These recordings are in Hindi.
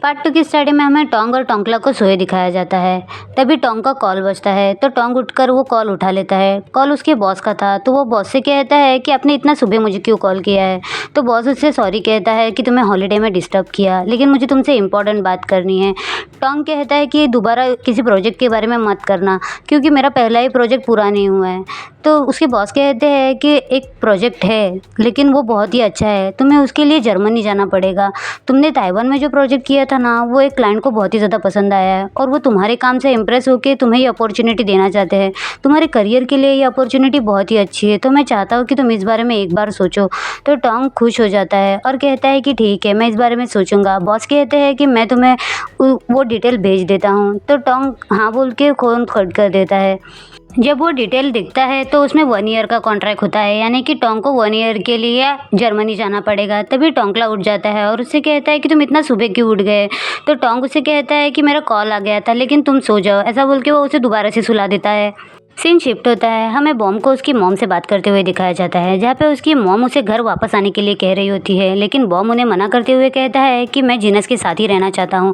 पार्ट 2 की स्टडी में हमें टोंग और टोंकला को सोए दिखाया जाता है। तभी टोंग का कॉल बजता है तो टोंग उठकर वो कॉल उठा लेता है। कॉल उसके बॉस का था तो वो बॉस से कहता है कि आपने इतना सुबह मुझे क्यों कॉल किया है। तो बॉस उससे सॉरी कहता है कि तुम्हें हॉलीडे में डिस्टर्ब किया, लेकिन मुझे तुमसे इंपॉर्टेंट बात करनी है। टोंग कहता है कि दोबारा किसी प्रोजेक्ट के बारे में मत करना, क्योंकि मेरा पहला ही प्रोजेक्ट पूरा नहीं हुआ है। तो उसके बॉस कहते हैं कि एक प्रोजेक्ट है लेकिन वो बहुत ही अच्छा है, तुम्हें उसके लिए जर्मनी जाना पड़ेगा। तुमने ताइवान में जो प्रोजेक्ट किया था ना, वो एक क्लाइंट को बहुत ही ज़्यादा पसंद आया है और वो तुम्हारे काम से इम्प्रेस होकर तुम्हें ये अपॉर्चुनिटी देना चाहते हैं। तुम्हारे करियर के लिए ये अपॉर्चुनिटी बहुत ही अच्छी है, तो मैं चाहता हूँ कि तुम इस बारे में एक बार सोचो। तो टोंग खुश हो जाता है और कहता है कि ठीक है, मैं इस बारे में सोचूंगा। बॉस कहते हैं कि मैं तुम्हें वो डिटेल भेज देता हूँ। तो टोंग हाँ बोल के फ़ोन कट कर देता है। जब वो डिटेल दिखता है तो उसमें 1 ईयर का कॉन्ट्रैक्ट होता है, यानी कि टोंग को 1 ईयर के लिए जर्मनी जाना पड़ेगा। तभी टोंकला उठ जाता है और उससे कहता है कि तुम इतना सुबह क्यों उठ गए। तो टोंग उसे कहता है कि मेरा कॉल आ गया था, लेकिन तुम सो जाओ। ऐसा बोल के वो उसे दोबारा से सुला देता है। सीन शिफ्ट होता है। हमें बॉम को उसकी मॉम से बात करते हुए दिखाया जाता है, जहाँ पे उसकी मॉम उसे घर वापस आने के लिए कह रही होती है, लेकिन बॉम उन्हें मना करते हुए कहता है कि मैं जीनस के साथ ही रहना चाहता हूँ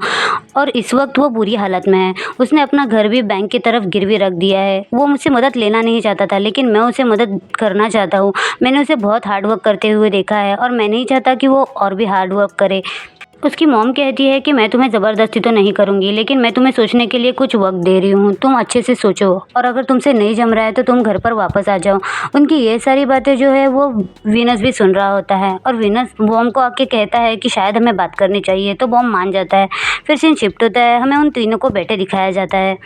और इस वक्त वो बुरी हालत में है। उसने अपना घर भी बैंक की तरफ गिरवी रख दिया है। वो मुझसे मदद लेना नहीं चाहता था, लेकिन मैं उसे मदद करना चाहता हूँ। मैंने उसे बहुत हार्ड वर्क करते हुए देखा है और मैं नहीं चाहता कि वो और भी हार्ड वर्क करे। उसकी मॉम कहती है कि मैं तुम्हें ज़बरदस्ती तो नहीं करूँगी, लेकिन मैं तुम्हें सोचने के लिए कुछ वक्त दे रही हूँ। तुम अच्छे से सोचो और अगर तुमसे नहीं जम रहा है तो तुम घर पर वापस आ जाओ। उनकी ये सारी बातें जो है वो वीनस भी सुन रहा होता है और वीनस बॉम को आके कहता है कि शायद हमें बात करनी चाहिए। तो बॉम मान जाता है। फिर सीन शिफ्ट होता है। हमें उन तीनों को बैठे दिखाया जाता है।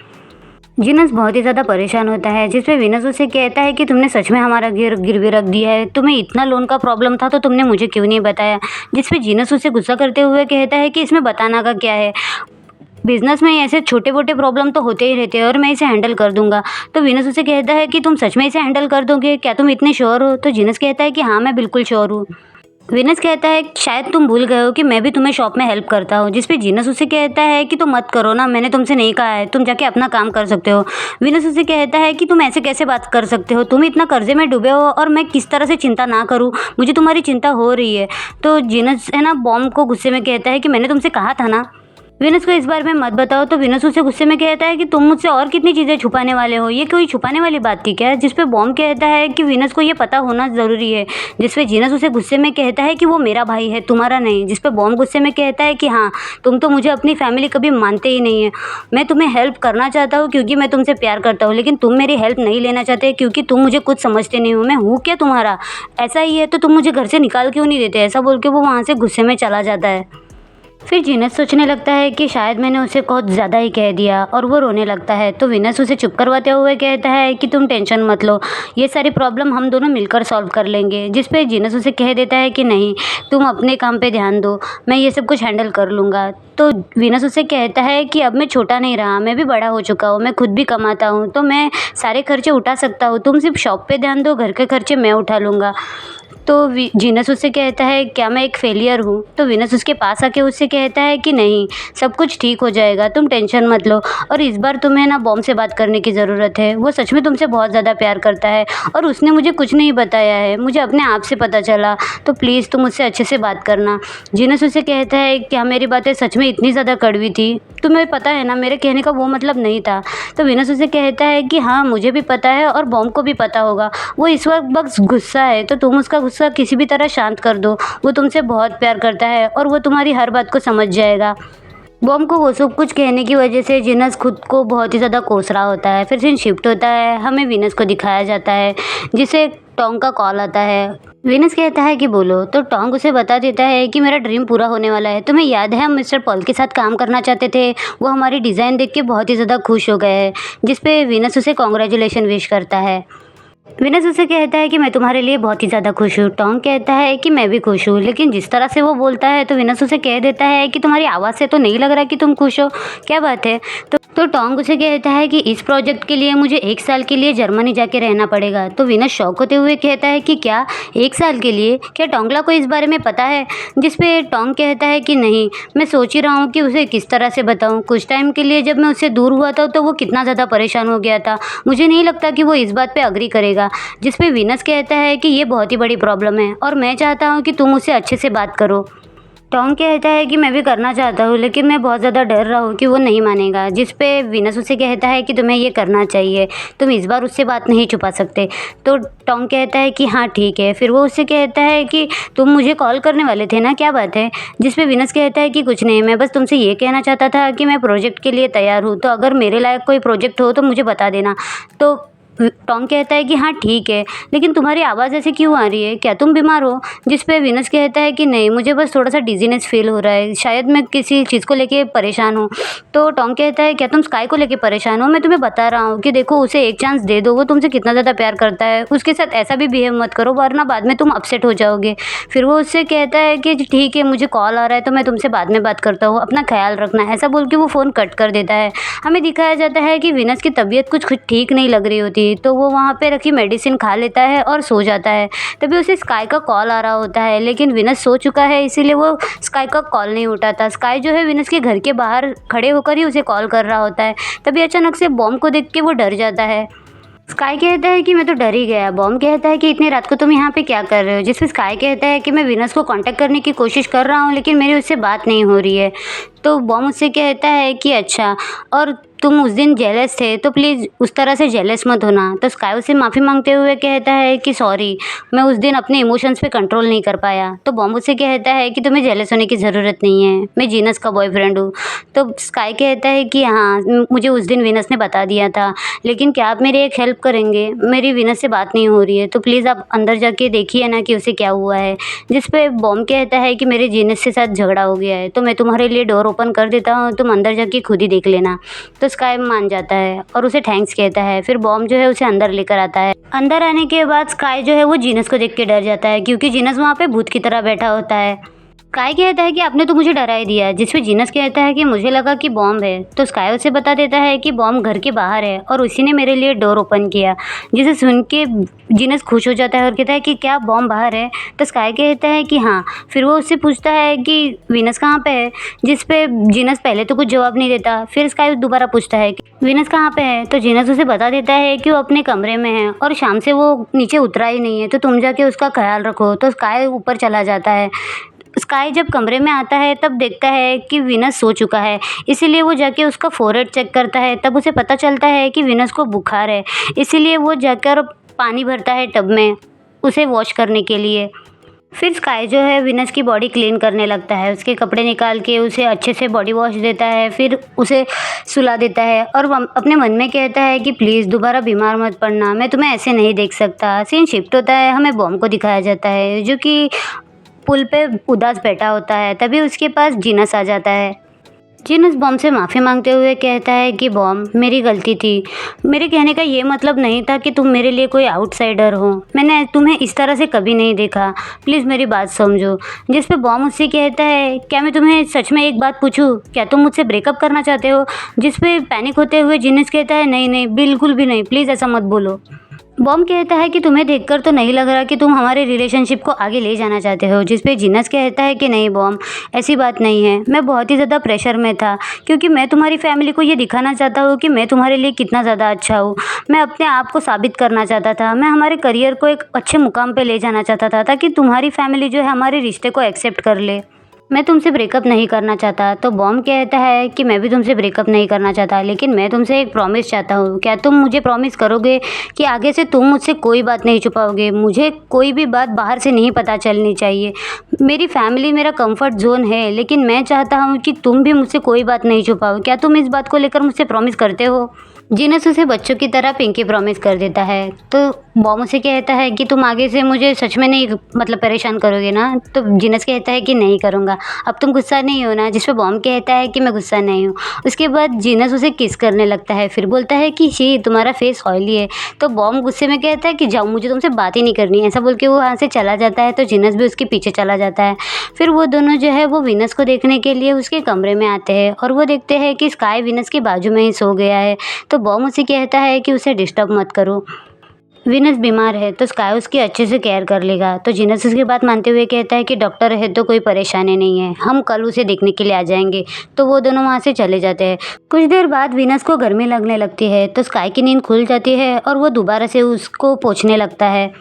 जीनस बहुत ही ज़्यादा परेशान होता है, जिसपे वीनस उसे कहता है कि तुमने सच में हमारा गिरवी रख दिया है। तुम्हें इतना लोन का प्रॉब्लम था तो तुमने मुझे क्यों नहीं बताया। जिसपे जीनस उसे गुस्सा करते हुए कहता है कि इसमें बताना का क्या है, बिजनेस में ऐसे छोटे मोटे प्रॉब्लम तो होते ही रहते हैं और मैं इसे हैंडल कर दूंगा। तो वीनस उसे कहता है कि तुम सच में इसे हैंडल कर दोगे, क्या तुम इतने श्योर हो। तो जीनस कहता है कि हाँ, मैं बिल्कुल श्योर हूँ। वीनस कहता है शायद तुम भूल गए हो कि मैं भी तुम्हें शॉप में हेल्प करता हूँ। जिस पे जीनस उसे कहता है कि तुम मत करो ना, मैंने तुमसे नहीं कहा है, तुम जाके अपना काम कर सकते हो। वीनस उसे कहता है कि तुम ऐसे कैसे बात कर सकते हो, तुम इतना कर्जे में डूबे हो और मैं किस तरह से चिंता ना करूँ, मुझे तुम्हारी चिंता हो रही है। तो जीनस है ना बॉम को गुस्से में कहता है कि मैंने तुमसे कहा था ना वीनस को इस बारे में मत बताओ। तो वीनस उसे गुस्से में कहता है कि तुम मुझसे और कितनी चीज़ें छुपाने वाले हो, ये कोई छुपाने वाली बात थी क्या। जिस पे बॉम कहता है कि वीनस को ये पता होना ज़रूरी है। जिस पे जीनस उसे गुस्से में कहता है कि वो मेरा भाई है, तुम्हारा नहीं। जिस पे बॉम गुस्से में कहता है कि हाँ, तुम तो मुझे अपनी फैमिली कभी मानते ही नहीं है। मैं तुम्हें हेल्प करना चाहता हूँ क्योंकि मैं तुमसे प्यार करता हूँ, लेकिन तुम मेरी हेल्प नहीं लेना चाहते क्योंकि तुम मुझे कुछ समझते नहीं हो। मैं हूँ क्या तुम्हारा, ऐसा ही है तो तुम मुझे घर से निकाल क्यों नहीं देते। ऐसा बोल के वो वहाँ से गुस्से में चला जाता है। फिर जीनस सोचने लगता है कि शायद मैंने उसे बहुत ज़्यादा ही कह दिया और वो रोने लगता है। तो वीनस उसे चुप करवाते हुए कहता है कि तुम टेंशन मत लो, ये सारी प्रॉब्लम हम दोनों मिलकर सॉल्व कर लेंगे। जिस पे जीनस उसे कह देता है कि नहीं, तुम अपने काम पे ध्यान दो, मैं ये सब कुछ हैंडल कर लूँगा। तो वीनस उसे कहता है कि अब मैं छोटा नहीं रहा, मैं भी बड़ा हो चुका हूँ, मैं खुद भी कमाता हूँ, तो मैं सारे खर्चे उठा सकता हूँ। तुम सिर्फ शॉप पे ध्यान दो, घर के खर्चे मैं उठा लूँगा। तो जीनस उससे कहता है क्या मैं एक फेलियर हूँ। तो वीनस उसके पास आके उससे कहता है कि नहीं, सब कुछ ठीक हो जाएगा, तुम टेंशन मत लो और इस बार तुम्हें ना बॉम से बात करने की ज़रूरत है। वो सच में तुमसे बहुत ज़्यादा प्यार करता है और उसने मुझे कुछ नहीं बताया है, मुझे अपने आप से पता चला। तो प्लीज़ तुम मुझसे अच्छे से बात करना। जीनस उससे कहता है क्या मेरी बातें सच में इतनी ज़्यादा कड़वी थी, तुम्हें पता है ना मेरे कहने का वो मतलब नहीं था। तो वीनस उसे कहता है कि हाँ, मुझे भी पता है और बॉम को भी पता होगा, वो इस वक्त बस गुस्सा है, तो तुम उसका गुस्सा किसी भी तरह शांत कर दो। वो तुमसे बहुत प्यार करता है और वो तुम्हारी हर बात को समझ जाएगा। बॉम को वो सब कुछ कहने की वजह से जीनस खुद को बहुत ही ज़्यादा कोस रहा होता है। फिर सीन शिफ्ट होता है। हमें वीनस को दिखाया जाता है, जिसे टोंग का कॉल आता है। वीनस कहता है कि बोलो। तो टोंग उसे बता देता है कि मेरा ड्रीम पूरा होने वाला है। तुम्हें याद है हम मिस्टर पॉल के साथ काम करना चाहते थे, वो हमारी डिज़ाइन देख के बहुत ही ज़्यादा खुश हो गए हैं। जिस पे वीनस उसे कॉन्ग्रेचुलेशन विश करता है। विनस उसे कहता है कि मैं तुम्हारे लिए बहुत ही ज़्यादा खुश हूँ। टोंग कहता है कि मैं भी खुश हूँ, लेकिन जिस तरह से वो बोलता है तो विनस उसे कह देता है कि तुम्हारी आवाज़ से तो नहीं लग रहा कि तुम खुश हो, क्या बात है। तो टोंग उसे कहता है कि इस प्रोजेक्ट के लिए मुझे 1 साल के लिए जर्मनी जाके रहना पड़ेगा। तो विनस शॉक होते हुए कहता है कि क्या 1 साल के लिए, क्या टोंगला को इस बारे में पता है। जिस पे टोंग कहता है कि नहीं, मैं सोच ही रहा हूँ कि उसे किस तरह से बताऊँ। कुछ टाइम के लिए जब मैं उससे दूर हुआ था तो वो कितना ज़्यादा परेशान हो गया था, मुझे नहीं लगता कि वो इस बात पर अग्री करेगा। जिस पे वीनस कहता है कि ये बहुत ही बड़ी प्रॉब्लम है और मैं चाहता हूँ कि तुम उससे अच्छे से बात करो। टॉम कहता है कि मैं भी करना चाहता हूँ, लेकिन मैं बहुत ज़्यादा डर रहा हूँ कि वो नहीं मानेगा, जिस पे वीनस उसे कहता है कि तुम्हें ये करना चाहिए, तुम इस बार उससे बात नहीं छुपा सकते। तो टॉम कहता है कि हाँ ठीक है। फिर वो उससे कहता है कि तुम मुझे कॉल करने वाले थे ना, क्या बात है? जिस पे वीनस कहता है कि कुछ नहीं, मैं बस तुमसे ये कहना चाहता था कि मैं प्रोजेक्ट के लिए तैयार हूँ, तो अगर मेरे लायक कोई प्रोजेक्ट हो तो मुझे बता देना। तो टॉम कहता है कि हाँ ठीक है, लेकिन तुम्हारी आवाज़ ऐसे क्यों आ रही है, क्या तुम बीमार हो? जिस पे वीनस कहता है कि नहीं, मुझे बस थोड़ा सा डिजीनेस फील हो रहा है, शायद मैं किसी चीज़ को लेके परेशान हूँ। तो टॉम कहता है क्या तुम स्काई को लेके परेशान हो? मैं तुम्हें बता रहा हूँ कि देखो, उसे एक चांस दे दो, वो तुमसे कितना ज़्यादा प्यार करता है, उसके साथ ऐसा भी बिहेव मत करो वरना बाद में तुम अपसेट हो जाओगे। फिर वो उससे कहता है कि ठीक है, मुझे कॉल आ रहा है तो मैं तुमसे बाद में बात करता हूँ, अपना ख्याल रखना। ऐसा बोल के वो फ़ोन कट कर देता है। हमें दिखाया जाता है कि वीनस की तबीयत कुछ ठीक नहीं लग रही होती, तो वो वहाँ पे रखी मेडिसिन खा लेता है और सो जाता है। तभी उसे स्काई का कॉल आ रहा होता है, लेकिन वीनस सो चुका है, इसीलिए वो स्काई का कॉल नहीं उठाता। स्काई जो है वीनस के घर के बाहर खड़े होकर ही उसे कॉल कर रहा होता है। तभी अचानक से बॉम्ब को देख के वो डर जाता है। स्काई कहता है कि मैं तो डर ही गया। बॉम्ब कहता है कि इतनी रात को तुम यहाँ पे क्या कर रहे हो? जिस पे स्काई कहता है कि मैं वीनस को कांटेक्ट करने की कोशिश कर रहा हूँ, लेकिन मेरी उससे बात नहीं हो रही है। तो बॉम्ब उससे कहता है कि अच्छा, और तुम उस दिन जेलस थे, तो प्लीज़ उस तरह से जेलस मत होना। तो स्काई उससे माफ़ी मांगते हुए कहता है कि सॉरी, मैं उस दिन अपने इमोशंस पे कंट्रोल नहीं कर पाया। तो बॉम्ब उससे कहता है कि तुम्हें जेलस होने की ज़रूरत नहीं है, मैं जीनस का बॉयफ्रेंड हूँ। तो स्काई कहता है कि हाँ, मुझे उस दिन वीनस ने बता दिया था, लेकिन क्या आप मेरी एक हेल्प करेंगे? मेरी वीनस से बात नहीं हो रही है, तो प्लीज़ आप अंदर जाके देखिए ना कि उसे क्या हुआ है। जिस पे बॉम्ब कहता है कि मेरे जीनस के साथ झगड़ा हो गया है, तो मैं तुम्हारे लिए डोर ओपन कर देता हूँ, तुम अंदर जाके खुद ही देख लेना। तो स्काई मान जाता है और उसे थैंक्स कहता है। फिर बॉम्ब जो है उसे अंदर लेकर आता है। अंदर आने के बाद स्काई जो है वो जीनस को देख के डर जाता है, क्योंकि जीनस वहाँ पे भूत की तरह बैठा होता है। स्काई कहता है कि आपने तो मुझे डरा ही दिया, जिस पे जीनस कहता है कि मुझे लगा कि बॉम्ब है। तो स्काई उसे बता देता है कि बॉम्ब घर के बाहर है और उसी ने मेरे लिए डोर ओपन किया। जिसे सुन के जीनस खुश हो जाता है और कहता है कि क्या बॉम्ब बाहर है? तो स्काई कहता है कि हाँ। फिर वो उससे पूछता है कि वीनस कहाँ पे है? जिस पे जीनस पहले तो कुछ जवाब नहीं देता। फिर स्काई दोबारा पूछता है कि वीनस कहाँ पे है? तो जीनस उसे बता देता है कि वो अपने कमरे में है और शाम से वो नीचे उतरा ही नहीं है, तो तुम जाके उसका ख्याल रखो। तो स्काई ऊपर चला जाता है। स्काई जब कमरे में आता है तब देखता है कि वीनस सो चुका है, इसीलिए वो जाके उसका फोरहेड चेक करता है। तब उसे पता चलता है कि वीनस को बुखार है, इसीलिए वो जाकर पानी भरता है टब में उसे वॉश करने के लिए। फिर स्काई जो है वीनस की बॉडी क्लीन करने लगता है, उसके कपड़े निकाल के उसे अच्छे से बॉडी वॉश देता है, फिर उसे सुला देता है और अपने मन में कहता है कि प्लीज़ दोबारा बीमार मत पड़ना, मैं तुम्हें ऐसे नहीं देख सकता। सीन शिफ्ट होता है, हमें बॉम्ब को दिखाया जाता है जो कि पुल पे उदास बैठा होता है। तभी उसके पास जीनस आ जाता है। जीनस बॉम्ब से माफ़ी मांगते हुए कहता है कि बॉम्ब, मेरी गलती थी, मेरे कहने का ये मतलब नहीं था कि तुम मेरे लिए कोई आउटसाइडर हो, मैंने तुम्हें इस तरह से कभी नहीं देखा, प्लीज़ मेरी बात समझो। जिस पे बॉम्ब उससे कहता है क्या मैं तुम्हें सच में एक बात पूछूं, क्या तुम मुझसे ब्रेकअप करना चाहते हो? जिस पे पैनिक होते हुए जीनस कहता है नहीं नहीं, बिल्कुल भी नहीं, प्लीज़ ऐसा मत बोलो। बॉम्ब कहता है कि तुम्हें देखकर तो नहीं लग रहा कि तुम हमारे रिलेशनशिप को आगे ले जाना चाहते हो। जिस पे जीनस कहता है कि नहीं बॉम्ब, ऐसी बात नहीं है, मैं बहुत ही ज़्यादा प्रेशर में था, क्योंकि मैं तुम्हारी फैमिली को ये दिखाना चाहता हूँ कि मैं तुम्हारे लिए कितना ज़्यादा अच्छा हूँ। मैं अपने आप को साबित करना चाहता था, मैं हमारे करियर को एक अच्छे मुकाम पर ले जाना चाहता था, ताकि तुम्हारी फैमिली जो है हमारे रिश्ते को एक्सेप्ट कर ले। मैं तुमसे ब्रेकअप नहीं करना चाहता। तो बॉम्ब कहता है कि मैं भी तुमसे ब्रेकअप नहीं करना चाहता, लेकिन मैं तुमसे एक प्रॉमिस चाहता हूँ, क्या तुम मुझे प्रॉमिस करोगे कि आगे से तुम मुझसे कोई बात नहीं छुपाओगे? मुझे कोई भी बात बाहर से नहीं पता चलनी चाहिए। मेरी फैमिली मेरा कंफर्ट जोन है, लेकिन मैं चाहता हूँ कि तुम भी मुझसे कोई बात नहीं छुपाओ। क्या तुम इस बात को लेकर मुझसे प्रॉमिस करते हो? जीनस उसे बच्चों की तरह पिंकी प्रॉमिस कर देता है। तो बॉम उसे कहता है कि तुम आगे से मुझे सच में नहीं मतलब परेशान करोगे ना? तो जीनस कहता है कि नहीं करूँगा। अब तुम गुस्सा नहीं हो ना? जिस पे बॉम कहता है कि मैं गुस्सा नहीं हूँ। उसके बाद जीनस उसे किस करने लगता है, फिर बोलता है कि शी तुम्हारा फेस ऑयली है। तो बॉम गुस्से में कहता है कि जाओ, मुझे तुमसे बात ही नहीं करनी। ऐसा बोल के वो वहाँ से चला जाता है। तो जीनस भी उसके पीछे चला जाता है। फिर वो दोनों जो है वो वीनस को देखने के लिए उसके कमरे में आते हैं और वो देखते हैं कि स्काई वीनस के बाजू में ही सो गया है। तो बॉम उसे कहता है कि उसे डिस्टर्ब मत करो, वीनस बीमार है तो स्काई उसकी अच्छे से केयर कर लेगा। तो जीनस उसकी बात मानते हुए कहता है कि डॉक्टर है तो कोई परेशानी नहीं है, हम कल उसे देखने के लिए आ जाएंगे। तो वो दोनों वहाँ से चले जाते हैं। कुछ देर बाद वीनस को गर्मी लगने लगती है तो स्काई की नींद खुल जाती है और वो दोबारा से उसको पोंछने लगता है।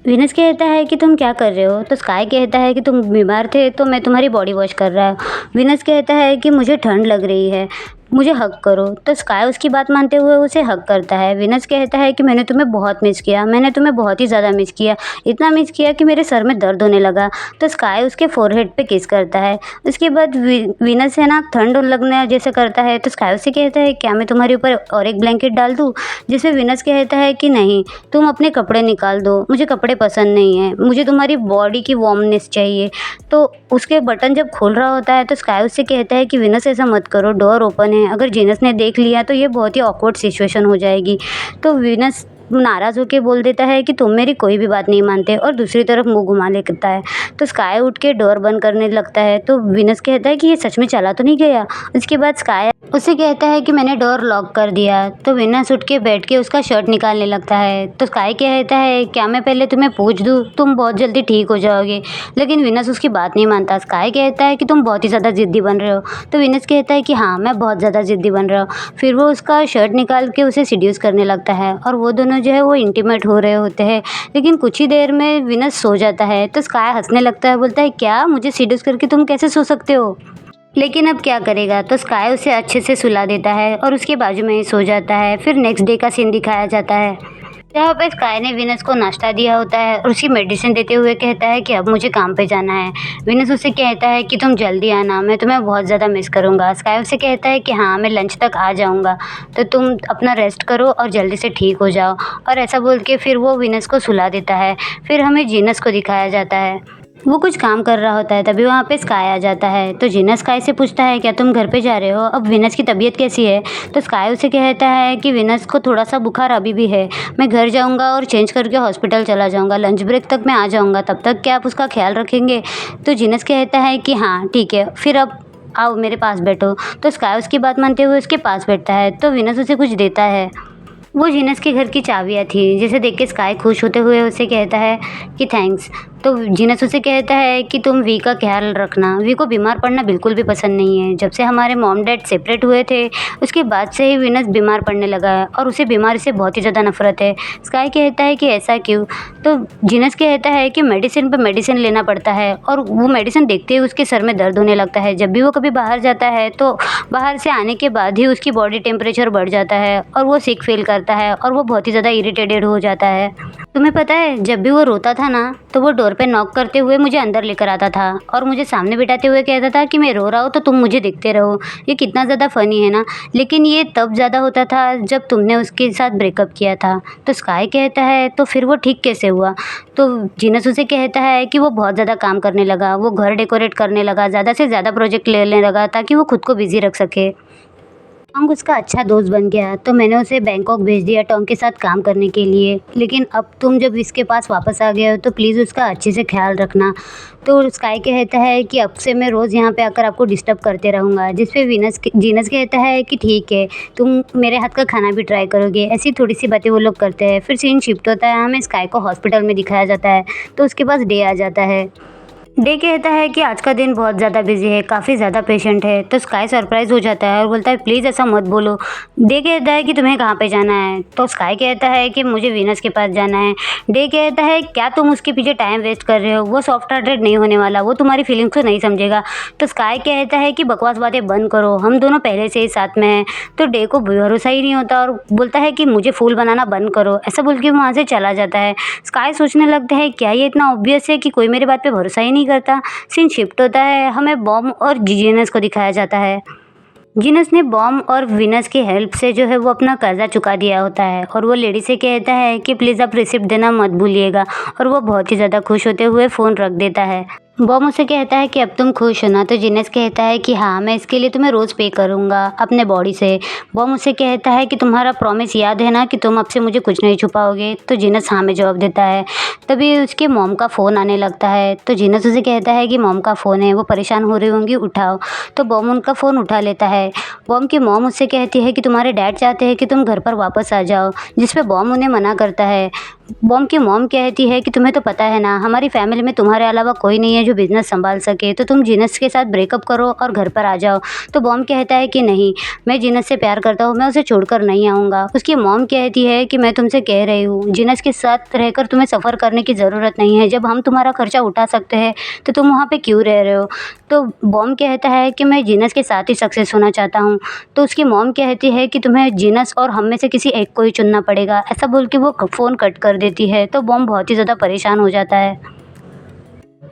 वीनस कहता है कि तुम क्या कर रहे हो? तो स्काई कहता है कि तुम बीमार थे तो मैं तुम्हारी बॉडी वॉश कर रहा हूँ। वीनस कहता है कि मुझे ठंड लग रही है, मुझे हग करो। तो स्काई उसकी बात मानते हुए उसे हग करता है। वीनस कहता है कि मैंने तुम्हें बहुत मिस किया, मैंने तुम्हें बहुत ही ज़्यादा मिस किया, इतना मिस किया कि मेरे सर में दर्द होने लगा। तो स्काई उसके फोरहेड पे किस करता है। उसके बाद वीनस है ना ठंड लगने जैसे करता है। तो स्काई उससे कहता है क्या मैं तुम्हारे ऊपर और एक ब्लैंकेट डाल दूँ? जिसमें वीनस कहता है कि नहीं, तुम अपने कपड़े निकाल दो, मुझे कपड़े पसंद नहीं है, मुझे तुम्हारी बॉडी की वार्मनेस चाहिए। तो उसके बटन जब खोल रहा होता है तो स्काई उससे कहता है कि वीनस ऐसा मत करो, डोर ओपन है, अगर जीनस ने देख लिया तो ये बहुत ही ऑकवर्ड सिचुएशन हो जाएगी। तो वीनस नाराज़ होके बोल देता है कि तुम मेरी कोई भी बात नहीं मानते और दूसरी तरफ मुंह घुमा लेता है। तो स्काई उठ के डोर बंद करने लगता है। तो वीनस कहता है कि ये सच में चला तो नहीं गया। उसके बाद स्काई उससे कहता है कि मैंने डोर लॉक कर दिया। तो वीनस उठ के बैठ के उसका शर्ट निकालने लगता है। तो स्काई कहता है क्या मैं पहले तुम्हें पूछ दूँ, तुम बहुत जल्दी ठीक हो जाओगे। लेकिन वीनस उसकी बात नहीं मानता। स्काई कहता है कि तुम बहुत ही ज़्यादा ज़िद्दी बन रहे हो। तो वीनस कहता है कि हाँ, मैं बहुत ज़्यादा ज़िद्दी बन रहा हूँ। फिर वो उसका शर्ट निकाल के उसे सीड्यूस करने लगता है और वो दोनों जो है वो इंटीमेट हो रहे होते हैं। लेकिन कुछ ही देर में वीनस सो जाता है। तो स्काई हंसने लगता है, बोलता है क्या मुझे सीड्यूस करके तुम कैसे सो सकते हो? लेकिन अब क्या करेगा। तो स्काई उसे अच्छे से सुला देता है और उसके बाजू में ही सो जाता है। फिर नेक्स्ट डे का सीन दिखाया जाता है जहाँ पे स्काई ने वीनस को नाश्ता दिया होता है और उसकी मेडिसिन देते हुए कहता है कि अब मुझे काम पे जाना है। वीनस उससे कहता है कि तुम जल्दी आना, मैं तुम्हें बहुत ज़्यादा मिस करूँगा। स्काई उससे कहता है कि हाँ, मैं लंच तक आ जाऊँगा, तो तुम अपना रेस्ट करो और जल्दी से ठीक हो जाओ। और ऐसा बोल के फिर वो वीनस को सुला देता है। फिर हमें जीनस को दिखाया जाता है, वो कुछ काम कर रहा होता है। तभी वहाँ पे स्काई आ जाता है। तो जीनस स्काई से पूछता है क्या तुम घर पे जा रहे हो, अब वीनस की तबीयत कैसी है? तो स्काई उसे कहता है कि वीनस को थोड़ा सा बुखार अभी भी है, मैं घर जाऊँगा और चेंज करके हॉस्पिटल चला जाऊँगा, लंच ब्रेक तक मैं आ जाऊँगा, तब तक क्या आप उसका ख्याल रखेंगे? तो जीनस कहता है कि हाँ ठीक है, फिर अब आओ मेरे पास बैठो। तो स्काई उसकी बात मानते हुए उसके पास बैठता है। तो वीनस उसे कुछ देता है, वो जीनस के घर की चाबियाँ थी, जिसे देख के स्काई खुश होते हुए उसे कहता है कि थैंक्स। तो जीनस उसे कहता है कि तुम वी का ख्याल रखना, वी को बीमार पड़ना बिल्कुल भी पसंद नहीं है। जब से हमारे मॉम डैड सेपरेट हुए थे उसके बाद से ही वीनस बीमार पड़ने लगा है और उसे बीमारी से बहुत ही ज़्यादा नफरत है। स्काई कहता है कि ऐसा क्यों? तो जीनस कहता है कि मेडिसिन पे मेडिसिन लेना पड़ता है और वो मेडिसिन देखते ही उसके सर में दर्द होने लगता है। जब भी वो कभी बाहर जाता है तो बाहर से आने के बाद ही उसकी बॉडी टेम्परेचर बढ़ जाता है और वो सिक फील करता है और वो बहुत ही ज़्यादा इरिटेटेड हो जाता है। तुम्हें पता है जब भी वो रोता था ना तो वो डोर पे नॉक करते हुए मुझे अंदर लेकर आता था और मुझे सामने बिठाते हुए कहता था कि मैं रो रहा हूँ तो तुम मुझे देखते रहो। ये कितना ज़्यादा फ़नी है ना। लेकिन ये तब ज़्यादा होता था जब तुमने उसके साथ ब्रेकअप किया था। तो स्काई कहता है तो फिर वो ठीक कैसे हुआ? तो जीनस उसे कहता है कि वो बहुत ज़्यादा काम करने लगा, वो घर डेकोरेट करने लगा, ज़्यादा से ज़्यादा प्रोजेक्ट लेने लगा ताकि वो खुद को बिज़ी रख सके। टोंग उसका अच्छा दोस्त बन गया तो मैंने उसे बैंकॉक भेज दिया टोंग के साथ काम करने के लिए। लेकिन अब तुम जब इसके पास वापस आ गए हो तो प्लीज़ उसका अच्छे से ख्याल रखना। तो स्काई कहता है कि अब से मैं रोज़ यहाँ पे आकर आपको डिस्टर्ब करते रहूँगा। जिस पे जीनस कहता है कि ठीक है, तुम मेरे हाथ का खाना भी ट्राई करोगे। ऐसी थोड़ी सी बातें वो लोग करते हैं। फिर सीन शिफ्ट होता है, हमें स्काई को हॉस्पिटल में दिखाया जाता है। तो उसके पास डे आ जाता है। डे कहता है कि आज का दिन बहुत ज़्यादा बिजी है, काफ़ी ज़्यादा पेशेंट है। तो स्काई सरप्राइज़ हो जाता है और बोलता है प्लीज़ ऐसा मत बोलो। डे कहता है कि तुम्हें कहाँ पे जाना है? तो स्काई कहता है कि मुझे वीनस के पास जाना है। डे कहता है क्या तुम उसके पीछे टाइम वेस्ट कर रहे हो, वो सॉफ्ट हार्टेड नहीं होने वाला, वो तुम्हारी फीलिंग्स को नहीं समझेगा। तो स्काई कहता है कि बकवास बातें बंद करो, हम दोनों पहले से ही साथ में हैं। तो डे को भरोसा ही नहीं होता और बोलता है कि मुझे फूल बनाना बंद करो। ऐसा बोल के वहाँ से चला जाता है। स्काई सोचने लगता है क्या ये इतना ऑब्वियस है कि कोई मेरे बात पे भरोसा ही नहीं करता। सीन शिफ्ट होता है, हमें बॉम और जीनस को दिखाया जाता है। जीनस ने बॉम और वीनस की हेल्प से जो है वो अपना कर्जा चुका दिया होता है और वो लेडी से कहता है कि प्लीज़ आप रिसिप्ट देना मत भूलिएगा और वो बहुत ही ज़्यादा खुश होते हुए फ़ोन रख देता है। बॉम उसे कहता है कि अब तुम खुश हो ना? तो जीनस कहता है कि हाँ, मैं इसके लिए तुम्हें रोज़ पे करूँगा अपने बॉडी से। बॉम उसे कहता है कि तुम्हारा प्रॉमिस याद है ना कि तुम अब से मुझे कुछ नहीं छुपाओगे? तो जीनस हाँ में जवाब देता है। तभी उसके मॉम का फ़ोन आने लगता है। तो जीनस उसे कहता है कि मॉम का फ़ोन है, वो परेशान हो रही होंगी, उठाओ। तो बॉम उनका फ़ोन उठा लेता है बॉम की मॉम उससे कहती है कि तुम्हारे डैड चाहते हैं कि तुम घर पर वापस आ जाओ, जिस पे बॉम उन्हें मना करता है। बॉम की मॉम कहती है कि तुम्हें तो पता है ना, हमारी फैमिली में तुम्हारे अलावा कोई नहीं है जो बिज़नेस संभाल सके, तो तुम जीनस के साथ ब्रेकअप करो और घर पर आ जाओ। तो बॉम कहता है कि नहीं, मैं जीनस से प्यार करता हूँ, मैं उसे छोड़कर नहीं आऊँगा। उसकी मॉम कहती है कि मैं तुमसे कह रही हूँ, जीनस के साथ रहकर तुम्हें सफ़र करने की ज़रूरत नहीं है। जब हम तुम्हारा खर्चा उठा सकते हैं तो तुम वहाँ पे क्यों रह रहे हो? तो बॉम कहता है कि मैं जीनस के साथ ही सक्सेस होना चाहता हूँ। तो उसकी मॉम कहती है कि तुम्हें जीनस और हम में से किसी एक को ही चुनना पड़ेगा। ऐसा बोल के वो फ़ोन कट कर देती है। तो बॉम बहुत ही ज़्यादा परेशान हो जाता है।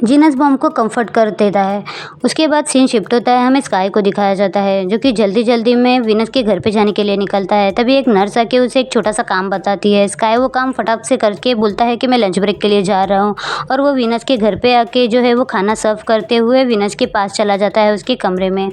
जीनस बॉम को कंफर्ट कर देता है। उसके बाद सीन शिफ्ट होता है, हमें स्काई को दिखाया जाता है जो कि जल्दी-जल्दी में वीनस के घर पे जाने के लिए निकलता है। तभी एक नर्स आके उसे एक छोटा-सा काम बताती है। स्काई वो काम फटाक से करके बोलता है कि मैं लंच ब्रेक के लिए जा रहा हूँ, और वो वीनस के घर पे आके जो है वो खाना सर्व करते हुए वीनस के पास चला जाता है उसके कमरे में।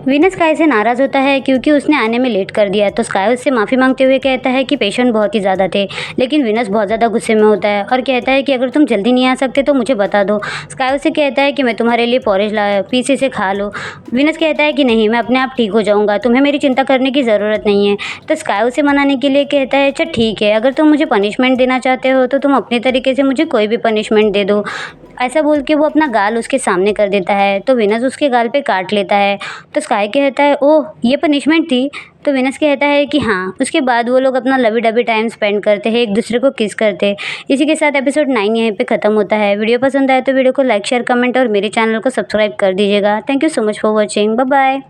वीनस स्काई से नाराज़ होता है क्योंकि उसने आने में लेट कर दिया। तो स्काई उससे माफ़ी मांगते हुए कहता है कि पेशेंट बहुत ही ज़्यादा थे। लेकिन वीनस बहुत ज़्यादा गुस्से में होता है और कहता है कि अगर तुम जल्दी नहीं आ सकते तो मुझे बता दो। स्काई उससे कहता है कि मैं तुम्हारे लिए पॉरेज लाया, प्लीज़ इसे खा लो। वीनस कहता है कि नहीं, मैं अपने आप ठीक हो जाऊँगा, तुम्हें मेरी चिंता करने की ज़रूरत नहीं है। तो स्काई उसे मनाने के लिए कहता है, अच्छा ठीक है, अगर तुम मुझे पनिशमेंट देना चाहते हो तो तुम अपने तरीके से मुझे कोई भी पनिशमेंट दे दो। ऐसा बोल के वो अपना गाल उसके सामने कर देता है। तो वीनस उसके गाल पे काट लेता है। तो स्काई कहता है, ओह ये पनिशमेंट थी? तो वीनस कहता है कि हाँ। उसके बाद वो लोग अपना लवी डबी टाइम स्पेंड करते हैं, एक दूसरे को किस करते हैं। इसी के साथ एपिसोड 9 यहीं पे ख़त्म होता है। वीडियो पसंद आए तो वीडियो को लाइक शेयर कमेंट और मेरे चैनल को सब्सक्राइब कर दीजिएगा। Thank you so much for watching. Bye bye.